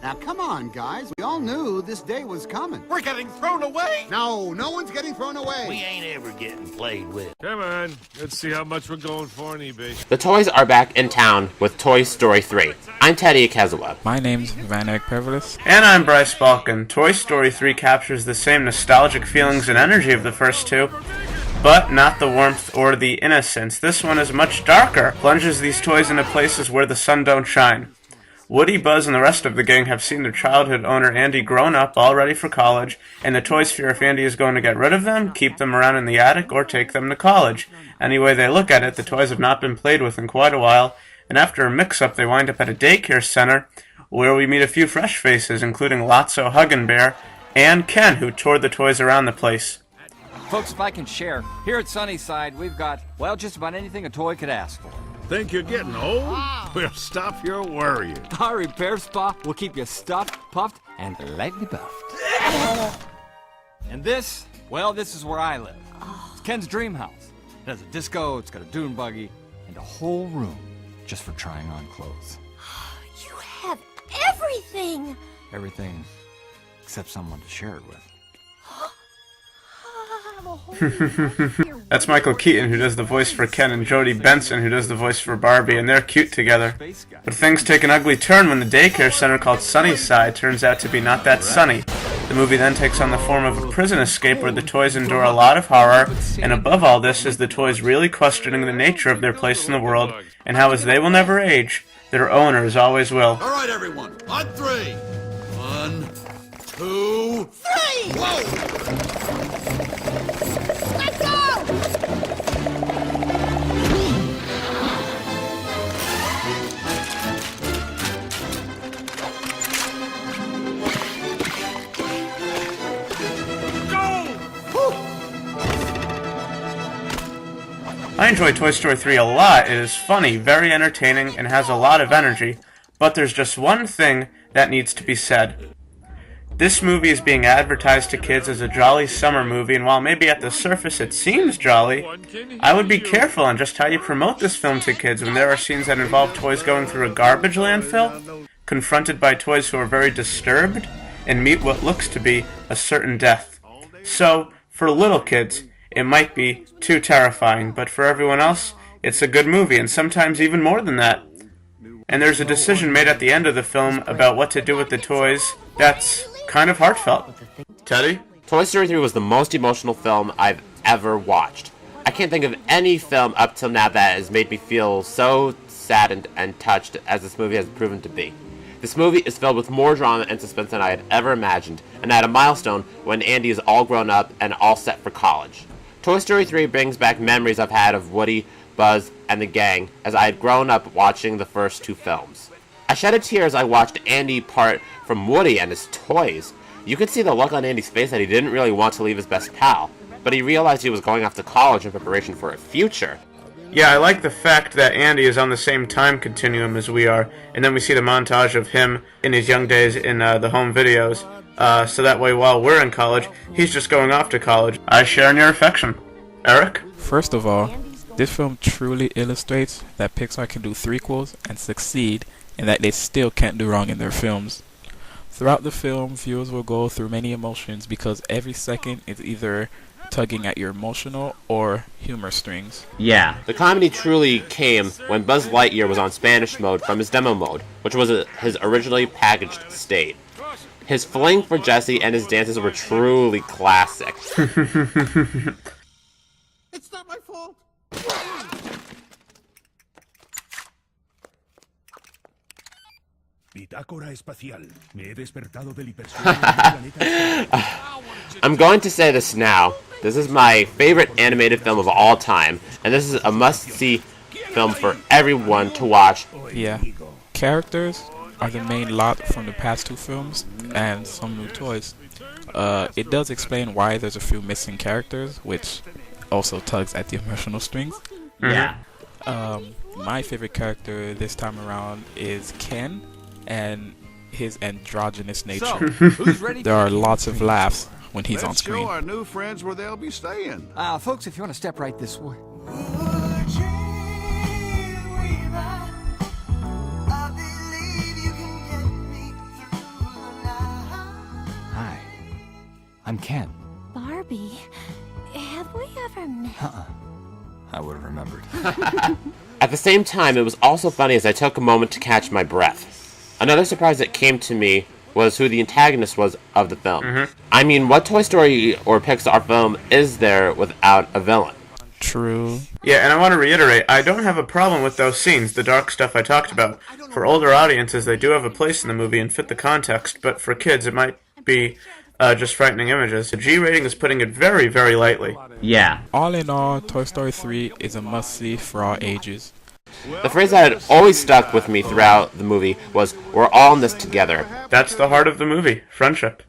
Now, come on, guys. We all knew this day was coming. We're getting thrown away! No, no one's getting thrown away. We ain't ever getting played with. Come on, let's see how much we're going for on eBay. The toys are back in town with Toy Story 3. I'm Teddy Akazawa. My name's Van Eyck Prevelis. And I'm Bryce Balkin. Toy Story 3 captures the same nostalgic feelings and energy of the first two, but not the warmth or the innocence. This one is much darker, plunges these toys into places where the sun don't shine. Woody, Buzz, and the rest of the gang have seen their childhood owner Andy grown up, all ready for college, and the toys fear if Andy is going to get rid of them, keep them around in the attic, or take them to college. Any way they look at it, the toys have not been played with in quite a while, and after a mix-up they wind up at a daycare center, where we meet a few fresh faces, including Lotso Huggin' Bear, and Ken, who toured the toys around the place. Folks, if I can share, here at Sunnyside, we've got, well, just about anything a toy could ask for. Think you're getting old? Well, stop your worrying. Our repair spa will keep you stuffed, puffed, and lightly buffed. And this, well, this is where I live. It's Ken's dream house. It has a disco, it's got a dune buggy, and a whole room just for trying on clothes. You have everything! Everything except someone to share it with. That's Michael Keaton, who does the voice for Ken, and Jodie Benson, who does the voice for Barbie, and they're cute together. But things take an ugly turn when the daycare center called Sunnyside turns out to be not that sunny. The movie then takes on the form of a prison escape where the toys endure a lot of horror, and above all this is the toys really questioning the nature of their place in the world, and how as they will never age, their owners always will. All right, everyone, on three. 1, 2, 3! Whoa! Let's go! I enjoy Toy Story 3 a lot. It is funny, very entertaining, and has a lot of energy. But there's just one thing that needs to be said. This movie is being advertised to kids as a jolly summer movie, and while maybe at the surface it seems jolly, I would be careful on just how you promote this film to kids when there are scenes that involve toys going through a garbage landfill, confronted by toys who are very disturbed, and meet what looks to be a certain death. So, for little kids, it might be too terrifying, but for everyone else, it's a good movie, and sometimes even more than that. And there's a decision made at the end of the film about what to do with the toys that's kind of heartfelt. Teddy? Toy Story 3 was the most emotional film I've ever watched. I can't think of any film up till now that has made me feel so saddened and touched as this movie has proven to be. This movie is filled with more drama and suspense than I had ever imagined, and at a milestone when Andy is all grown up and all set for college. Toy Story 3 brings back memories I've had of Woody, Buzz, and the gang as I had grown up watching the first two films. I shed a tear as I watched Andy part from Woody and his toys. You could see the look on Andy's face that he didn't really want to leave his best pal, but he realized he was going off to college in preparation for a future. Yeah, I like the fact that Andy is on the same time continuum as we are, and then we see the montage of him in his young days in the home videos, so that way while we're in college, he's just going off to college. I share in your affection. Eric? First of all, this film truly illustrates that Pixar can do threequels and succeed, and that they still can't do wrong in their films. Throughout the film, viewers will go through many emotions because every second is either tugging at your emotional or humor strings. Yeah. The comedy truly came when Buzz Lightyear was on Spanish mode from his demo mode, which was his originally packaged state. His fling for Jessie and his dances were truly classic. It's not my fault. Bitácora espacial. Me he despertado del hipersueño del planeta. I'm going to say this now. This is my favorite animated film of all time, and this is a must-see film for everyone to watch. Yeah. Characters are the main lot from the past two films, and some new toys. It does explain why there's a few missing characters, which also tugs at the emotional strings. Yeah. My favorite character this time around is Ken, and his androgynous nature. So, who's ready? There are lots of laughs when he's on screen. Let's show our new friends where they'll be staying. Folks, if you want to step right this way. I'm Ken. Barbie, have we ever met? I would have remembered. At the same time, it was also funny as I took a moment to catch my breath. Another surprise that came to me was who the antagonist was of the film. I mean, what Toy Story or Pixar film is there without a villain? True. Yeah, and I want to reiterate, I don't have a problem with those scenes, the dark stuff I talked about. For older audiences, they do have a place in the movie and fit the context, but for kids, it might be just frightening images. The G rating is putting it very, very lightly. Yeah. All in all, Toy Story 3 is a must-see for all ages. The phrase that had always stuck with me throughout the movie was, "We're all in this together." That's the heart of the movie, friendship.